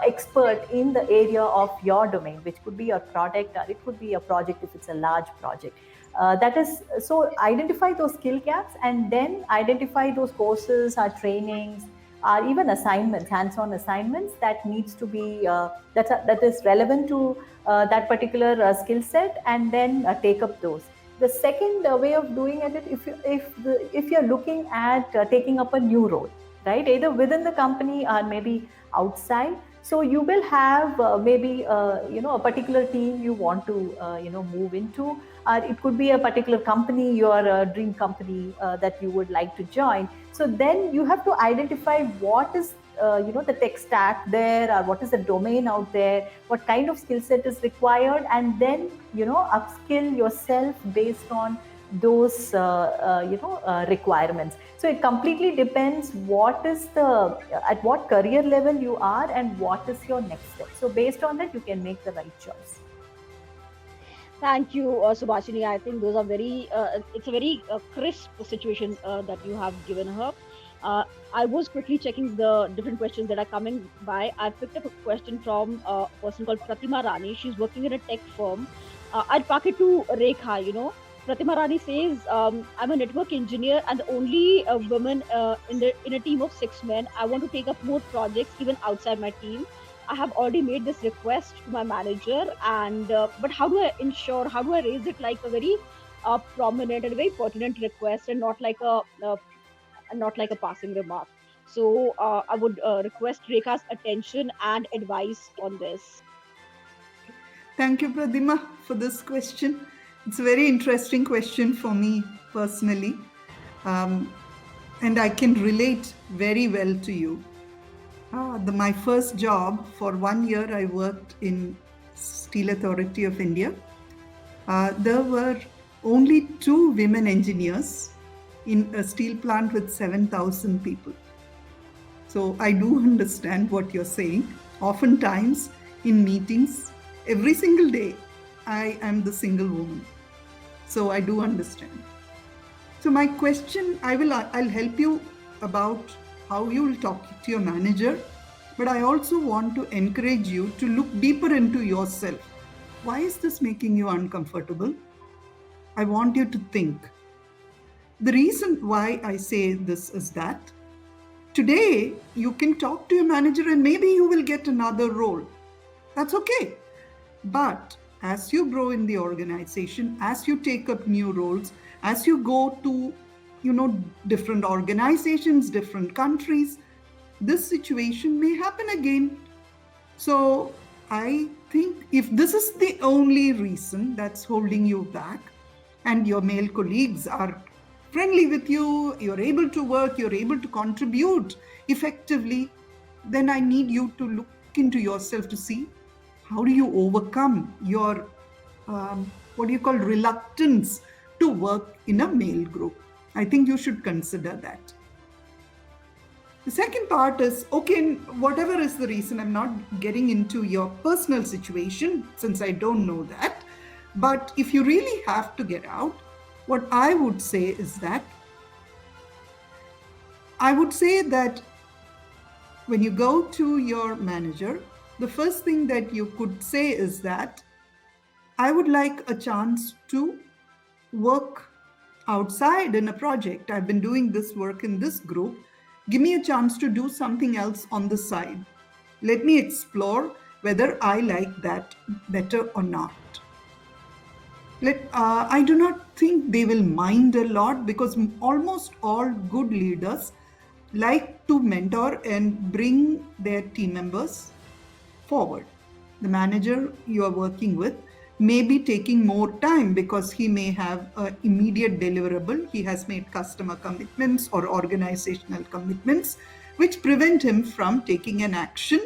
expert in the area of your domain, which could be your product or it could be a project if it's a large project. That is, so identify those skill gaps and then identify those courses or trainings or even assignments, hands-on assignments that needs to be that is relevant to that particular skill set, and then take up those. The second way of doing it, if you're looking at taking up a new role, right, either within the company or maybe outside. So you will have maybe a particular team you want to move into, or it could be a particular company, your dream company that you would like to join. So then you have to identify what is the tech stack there, or what is the domain out there, what kind of skill set is required, and then upskill yourself based on those requirements. So it completely depends what is at what career level you are and what is your next step. So based on that, you can make the right choice. Thank you, Subhashini. I think those are it's a very crisp situation that you have given her. I was quickly checking the different questions that are coming by. I picked up a question from a person called Pratima Rani. She's working in a tech firm. I'll park it to Rekha. Pratima Rani says, I'm a network engineer and the only woman in a team of 6 men. I want to take up more projects even outside my team. I have already made this request to my manager, and but how do I raise it like a very prominent and very pertinent request, and not like a passing remark. So I would request Rekha's attention and advice on this. Thank you, Pradima, for this question. It's a very interesting question for me personally, and I can relate very well to you. My first job, for 1 year, I worked in Steel Authority of India. There were only 2 women engineers in a steel plant with 7,000 people. So I do understand what you're saying. Oftentimes in meetings, every single day, I am the single woman. So I do understand. So my question, I'll help you about how you will talk to your manager, but I also want to encourage you to look deeper into yourself. Why is this making you uncomfortable? I want you to think. The reason why I say this is that today you can talk to your manager and maybe you will get another role. That's okay. But as you grow in the organization, as you take up new roles, as you go to different organizations, different countries, this situation may happen again. So I think if this is the only reason that's holding you back, and your male colleagues are friendly with you, you're able to work, you're able to contribute effectively, then I need you to look into yourself to see how do you overcome your reluctance to work in a male group. I think you should consider that. The second part is, okay, whatever is the reason, I'm not getting into your personal situation since I don't know that. But if you really have to get out, what I would say is that when you go to your manager, the first thing that you could say is that I would like a chance to work outside in a project. I've been doing this work in this group. Give me a chance to do something else on the side. Let me explore whether I like that better or not. I do not think they will mind a lot, because almost all good leaders like to mentor and bring their team members forward. The manager you are working with may be taking more time because he may have an immediate deliverable. He has made customer commitments or organizational commitments which prevent him from taking an action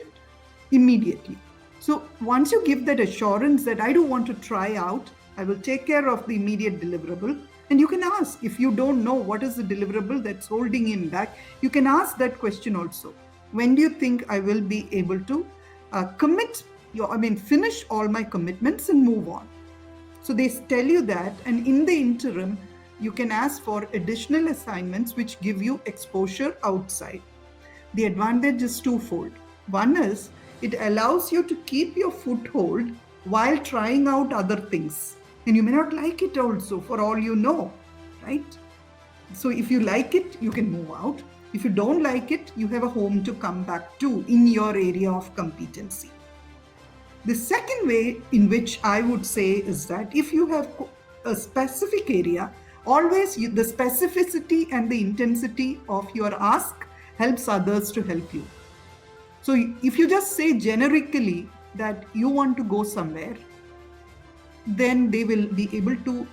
immediately. So once you give that assurance that I do want to try out, I will take care of the immediate deliverable. And you can ask, if you don't know what is the deliverable that's holding him back, you can ask that question also. When do you think I will be able to finish all my commitments and move on? So they tell you that, and in the interim, you can ask for additional assignments which give you exposure outside. The advantage is twofold. One is it allows you to keep your foothold while trying out other things. And you may not like it also, for all you know, right? So if you like it, you can move out. If you don't like it, you have a home to come back to in your area of competency. The second way in which I would say is that if you have a specific area, always the specificity and the intensity of your ask helps others to help you. So if you just say generically that you want to go somewhere, then they will be able to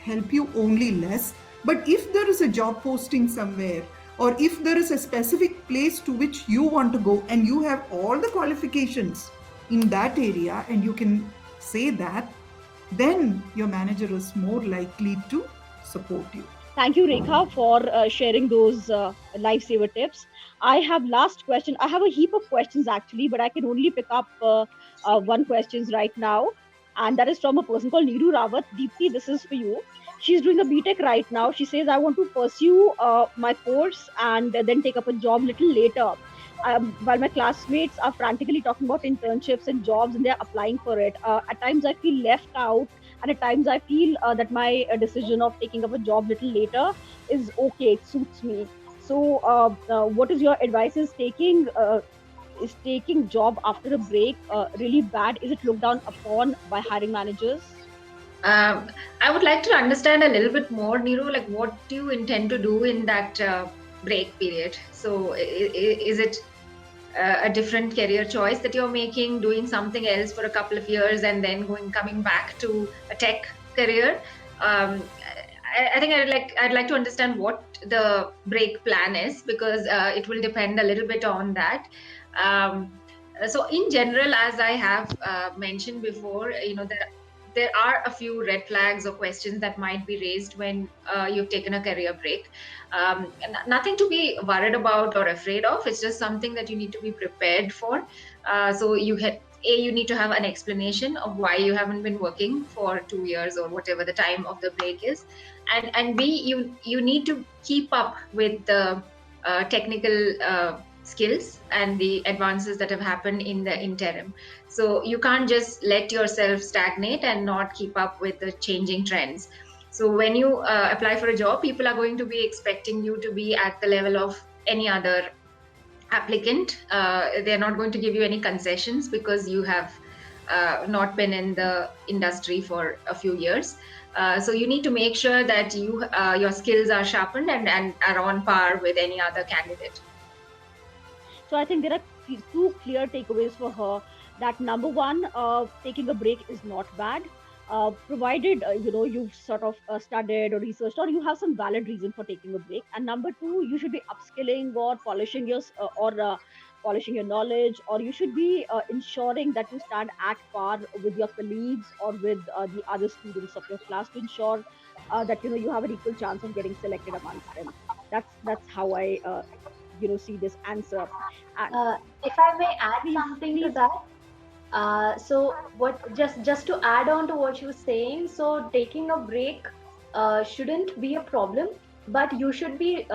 help you only less. But if there is a job posting somewhere, or if there is a specific place to which you want to go and you have all the qualifications in that area and you can say that, then your manager is more likely to support you. Thank you, Rekha, for sharing those lifesaver tips. I have last question. I have a heap of questions actually, but I can only pick up one questions right now, and that is from a person called Neeru Rawat. Deepti, this is for you. She's doing a BTech right now. She says, "I want to pursue my course and then take up a job little later." While my classmates are frantically talking about internships and jobs and they're applying for it, at times I feel left out, and at times I feel that my decision of taking up a job little later is okay, it suits me. So what is your advice? Is taking job after a break really bad? Is it looked down upon by hiring managers? I would like to understand a little bit more, Neeru, like what do you intend to do in that break period? So is it a different career choice that you're making, doing something else for a couple of years and then coming back to a tech career? I think I'd like to understand what the break plan is, because it will depend a little bit on that. So in general, as I have mentioned before, there are a few red flags or questions that might be raised when you've taken a career break. Nothing to be worried about or afraid of. It's just something that you need to be prepared for. So you need to have an explanation of why you haven't been working for 2 years or whatever the time of the break is, and B, you need to keep up with the technical skills and the advances that have happened in the interim. So you can't just let yourself stagnate and not keep up with the changing trends. So when you apply for a job, people are going to be expecting you to be at the level of any other applicant. They're not going to give you any concessions because you have not been in the industry for a few years. So you need to make sure that your skills are sharpened and are on par with any other candidate. So I think there are two clear takeaways for her. That number one, taking a break is not bad, provided you've sort of studied or researched, or you have some valid reason for taking a break. And number two, you should be upskilling or polishing your knowledge, or you should be ensuring that you stand at par with your colleagues or with the other students of your class to ensure that you have an equal chance of getting selected amongst them. That's how I see this answer. And If I may add please, something to please. that, so what just to add on to what you were saying, so taking a break shouldn't be a problem, but you should be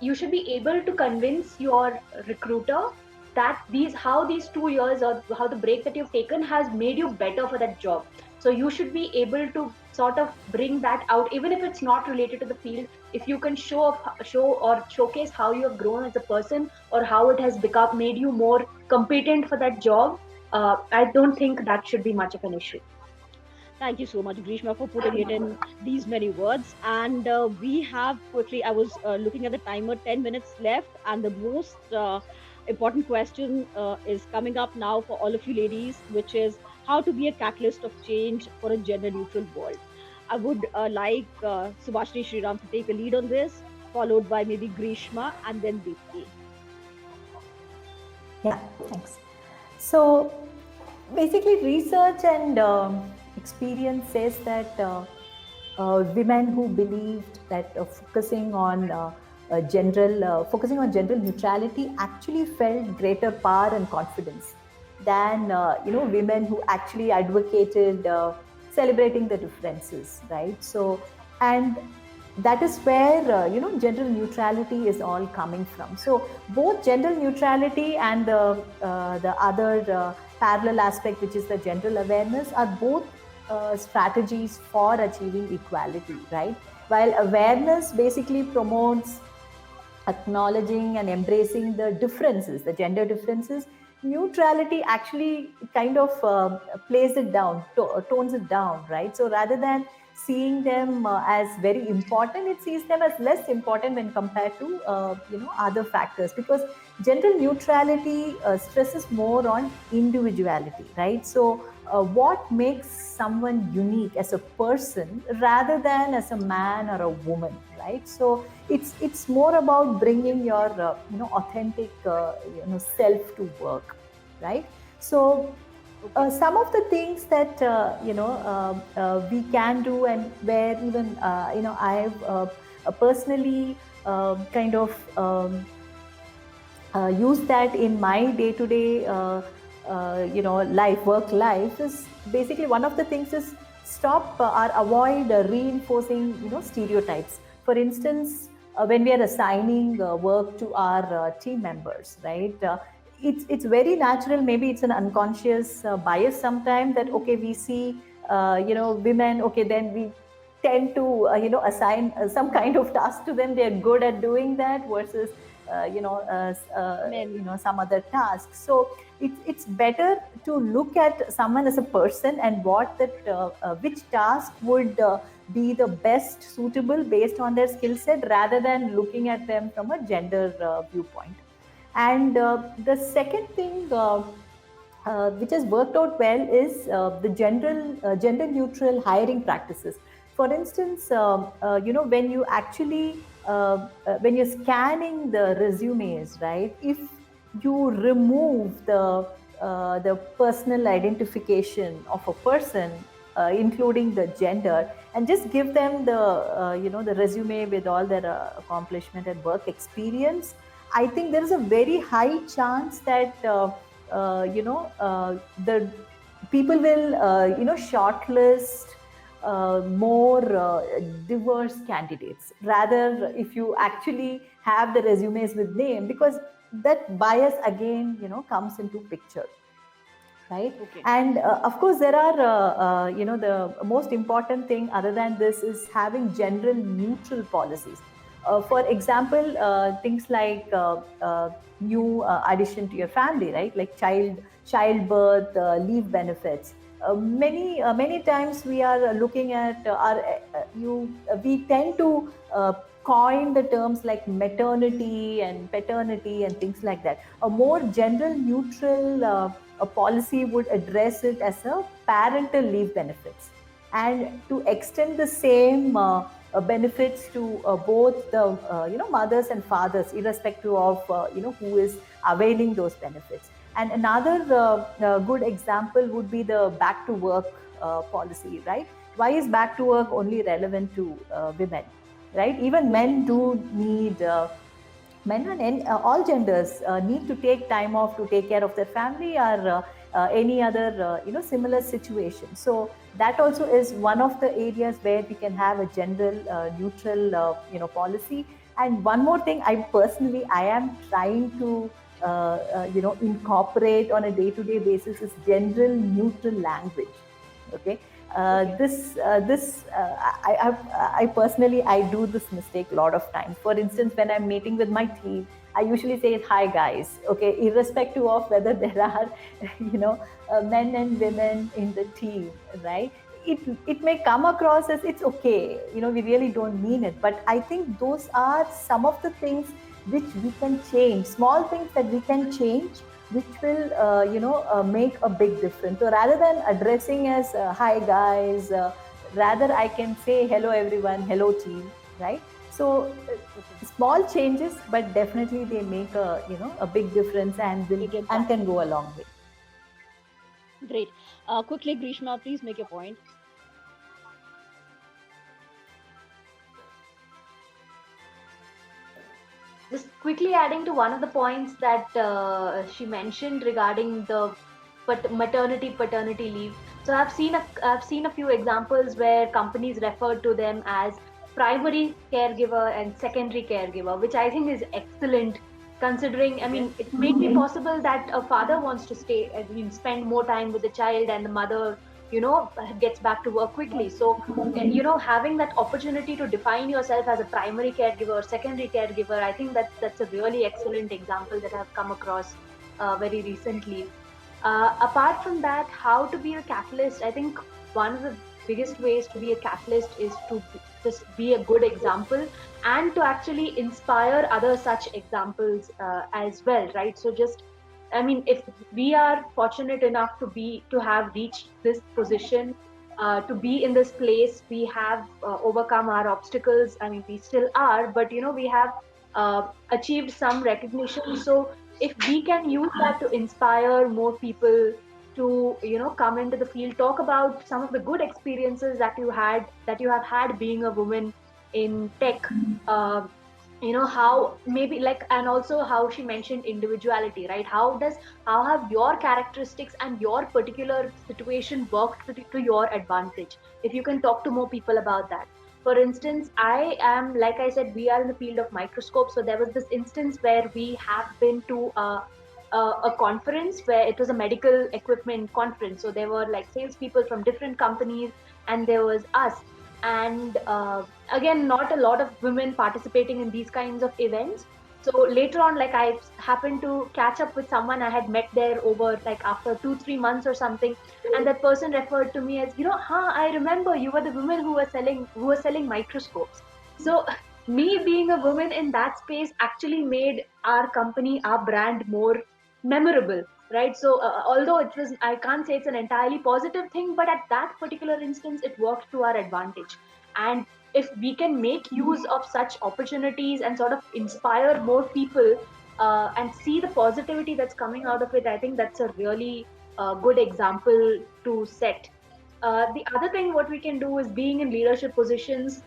you should be able to convince your recruiter that how these 2 years or how the break that you've taken has made you better for that job. So you should be able to sort of bring that out, even if it's not related to the field. If you can show or showcase how you have grown as a person, or how it has made you more competent for that job, I don't think that should be much of an issue. Thank you so much, Grishma, for putting it in these many words. And we have quickly, I was looking at the timer, 10 minutes left. And the most important question is coming up now for all of you ladies, which is how to be a catalyst of change for a gender neutral world. I would like Subhashini Sriram to take a lead on this, followed by maybe Grishma and then Deepti. Yeah, thanks. So basically, research and experience says that women who believed that focusing on gender neutrality actually felt greater power and confidence than women who actually advocated celebrating the differences, right? So, and that is where gender neutrality is all coming from. So both gender neutrality and the other parallel aspect, which is the gender awareness, are both strategies for achieving equality, right? While awareness basically promotes acknowledging and embracing the differences, the gender differences, neutrality actually kind of plays it down, tones it down, right? So rather than seeing them as very important. It sees them as less important when compared to other factors, because gender neutrality stresses more on individuality, right? So what makes someone unique as a person rather than as a man or a woman, right? So it's more about bringing your authentic self to work, right? So some of the things that we can do, and where even I've personally kind of use that in my day-to-day work life, is basically one of the things is stop or avoid reinforcing stereotypes. For instance, when we are assigning work to our team members, right? It's very natural, maybe it's an unconscious bias sometimes, that okay, we see women, okay, then we tend to assign some kind of task to them. They're good at doing that versus some other tasks. So it's better to look at someone as a person and what that which task would be the best suitable based on their skill set, rather than looking at them from a gender viewpoint. And the second thing which has worked out well is the gender neutral hiring practices. For instance, when you actually when you're scanning the resumes, right? If you remove the personal identification of a person, including the gender, and just give them the resume with all their accomplishment and work experience, I think there is a very high chance that the people will shortlist more diverse candidates, rather if you actually have the resumes with name, because that bias again comes into picture, right? Okay. And of course there are the most important thing other than this is having gender neutral policies. For example, things like new addition to your family, right? Like childbirth leave benefits. Many times we are looking at we tend to coin the terms like maternity and paternity and things like that. A more gender neutral a policy would address it as a parental leave benefits, and to extend the same benefits to both the mothers and fathers, irrespective of who is availing those benefits. And another good example would be the back to work policy, right? Why is back to work only relevant to women, right? Even men do need men and all genders need to take time off to take care of their family, or any other similar situation. So that also is one of the areas where we can have a gender neutral policy. And one more thing, I am trying to incorporate on a day-to-day basis is gender neutral language. Okay. I personally, I do this mistake a lot of times. For instance, when I'm meeting with my team, I usually say, "Hi guys," okay, irrespective of whether there are, men and women in the team, right? It may come across as it's okay, we really don't mean it. But I think those are some of the things which we can change, small things that we can change, which will make a big difference. So rather than addressing as "Hi guys," rather I can say, "Hello everyone, hello team," right? So small changes, but definitely they make a big difference and can go a long way. Great. Quickly, Grishma, please make your point. Just quickly adding to one of the points that she mentioned regarding the maternity paternity leave. So I've seen a few examples where companies refer to them as primary caregiver and secondary caregiver, which I think is excellent, considering, I mean, it may be possible that a father wants to spend more time with the child, and the mother gets back to work quickly. So having that opportunity to define yourself as a primary caregiver, secondary caregiver, I think that's a really excellent example that I've come across very recently. Apart from that, how to be a catalyst, I think one of the biggest ways to be a catalyst is to just be a good example and to actually inspire other such examples as well, right? So just, I mean, if we are fortunate enough to have reached this position, to be in this place, we have overcome our obstacles. I mean, we still are, but we have achieved some recognition. So if we can use that to inspire more people to come into the field, talk about some of the good experiences that you have had being a woman in tech. uh, how maybe like, and also how she mentioned individuality, right? How have your characteristics and your particular situation worked to your advantage? If you can talk to more people about that. For instance, I am, like I said, we are in the field of microscopes. So there was this instance where we have been to a conference where it was a medical equipment conference. So there were like salespeople from different companies, and there was us. And again, not a lot of women participating in these kinds of events. So later on, like, I happened to catch up with someone I had met there over like after 2-3 months or something, and that person referred to me as, I remember you were the woman who was selling microscopes. So me being a woman in that space actually made our company, our brand, more memorable, right? So although I can't say it's an entirely positive thing, but at that particular instance it worked to our advantage. And if we can make use of such opportunities and sort of inspire more people, and see the positivity that's coming out of it, I think that's a really good example to set. The other thing what we can do is, being in leadership positions,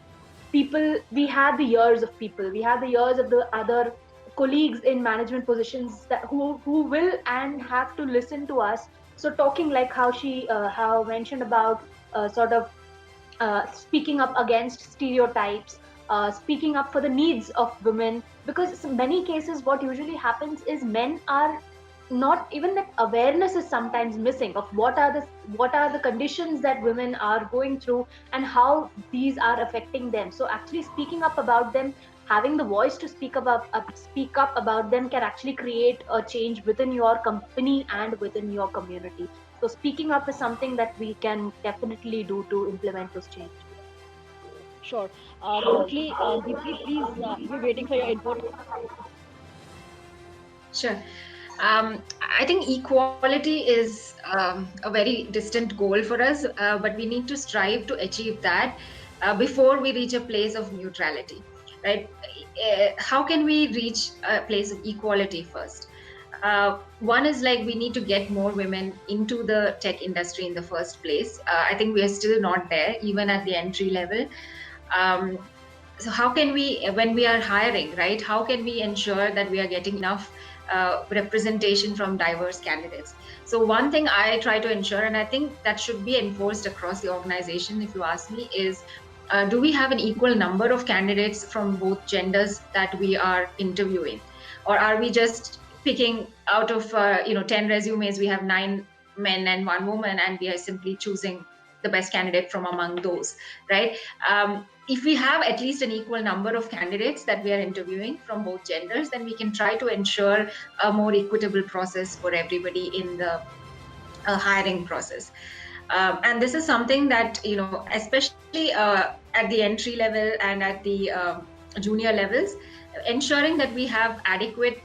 people, we have the years of people, we have the years of the other colleagues in management positions that who will and have to listen to us. So talking, like how she how mentioned about sort of speaking up against stereotypes, speaking up for the needs of women, because in many cases what usually happens is men are not even, that awareness is sometimes missing of what are the conditions that women are going through and how these are affecting them. So actually speaking up about them, having the voice to speak up about them, can actually create a change within your company and within your community. So speaking up is something that we can definitely do to implement this change. Sure. Quickly, Deepti, please, we're waiting for your input. Sure. I think equality is a very distant goal for us, but we need to strive to achieve that before we reach a place of neutrality, right? How can we reach a place of equality first? One is, like, we need to get more women into the tech industry in the first place. I think we are still not there, even at the entry level. Um, so how can we, when we are hiring, right, how can we ensure that we are getting enough representation from diverse candidates? So one thing I try to ensure, and I think that should be enforced across the organization, if you ask me, is do we have an equal number of candidates from both genders that we are interviewing? Or are we just picking out of 10 resumes, we have 9 men and 1 woman, and we are simply choosing the best candidate from among those, right? If we have at least an equal number of candidates that we are interviewing from both genders, then we can try to ensure a more equitable process for everybody in the hiring process. And this is something that, especially at the entry level and at the junior levels, ensuring that we have adequate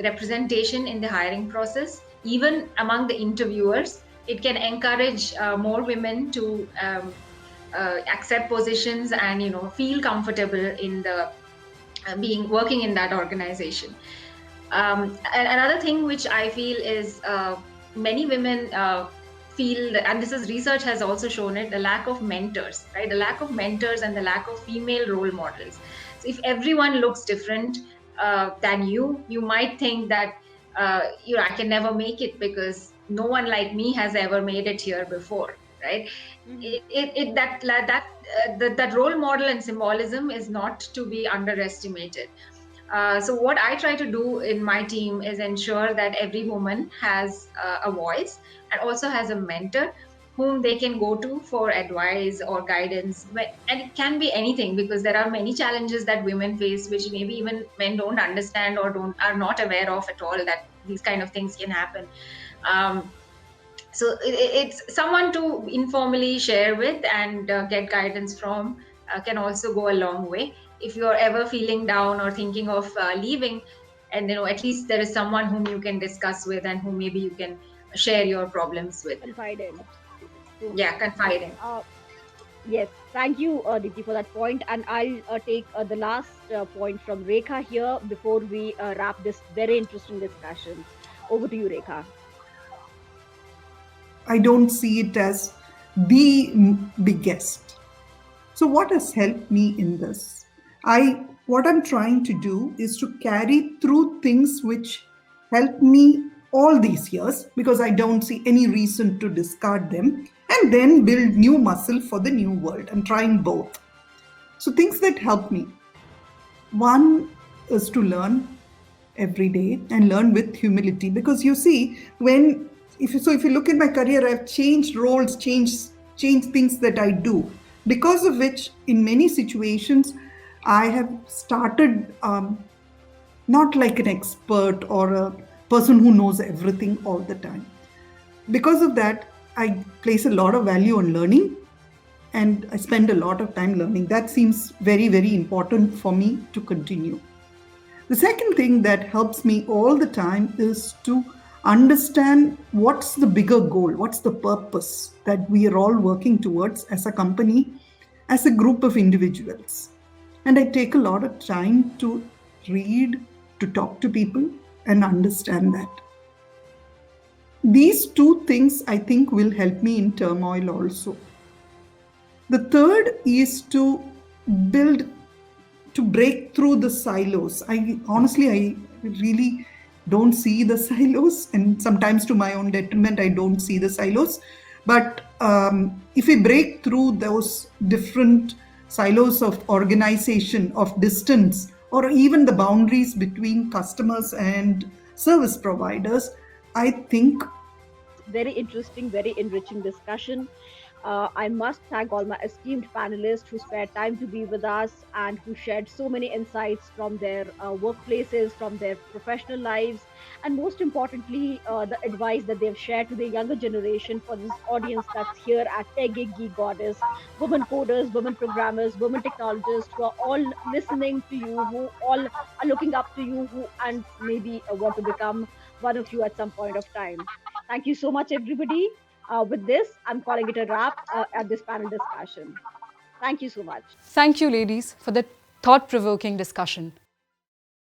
representation in the hiring process, even among the interviewers. It can encourage more women to accept positions and feel comfortable in the working in that organization. And another thing which I feel is many women feel, and this is research has also shown it, the lack of mentors, right? The lack of mentors and the lack of female role models. So if everyone looks different than you might think that I can never make it because no one like me has ever made it here before, right? Mm-hmm. That role model and symbolism is not to be underestimated. So what I try to do in my team is ensure that every woman has a voice and also has a mentor whom they can go to for advice or guidance. And it can be anything, because there are many challenges that women face which maybe even men don't understand or are not aware of at all, that these kind of things can happen. So it's someone to informally share with and get guidance from, can also go a long way. If you're ever feeling down or thinking of leaving, and at least there is someone whom you can discuss with and whom maybe you can share your problems with. Confide in. True. Yeah, confide in. Yes, thank you, Diti, for that point. And I'll take the last point from Rekha here before we wrap this very interesting discussion. Over to you, Rekha. I don't see it as the biggest. So what has helped me in this? What I'm trying to do is to carry through things which help me all these years, because I don't see any reason to discard them, and then build new muscle for the new world. I'm trying both. So things that help me. One is to learn every day and learn with humility, because you see, if you look at my career, I've changed roles, changed things that I do, because of which in many situations I have started not like an expert or a person who knows everything all the time. Because of that, I place a lot of value on learning, and I spend a lot of time learning. That seems very, very important for me to continue. The second thing that helps me all the time is to understand what's the bigger goal, what's the purpose that we are all working towards as a company, as a group of individuals. And I take a lot of time to read, to talk to people, and understand that. These two things I think will help me in turmoil also. The third is to break through the silos. I really don't see the silos, and sometimes to my own detriment, I don't see the silos. But if we break through those different silos of organization, of distance, or even the boundaries between customers and service providers, I think Very interesting, very enriching discussion. I must thank all my esteemed panelists who spared time to be with us and who shared so many insights from their workplaces, from their professional lives, and most importantly, the advice that they've shared to the younger generation for this audience that's here at Tech Gig Geek Goddess, women coders, women programmers, women technologists who are all listening to you, who all are looking up to you, who and maybe want to become one of you at some point of time. Thank you so much, everybody. With this, I'm calling it a wrap at this panel discussion. Thank you so much. Thank you, ladies, for the thought-provoking discussion.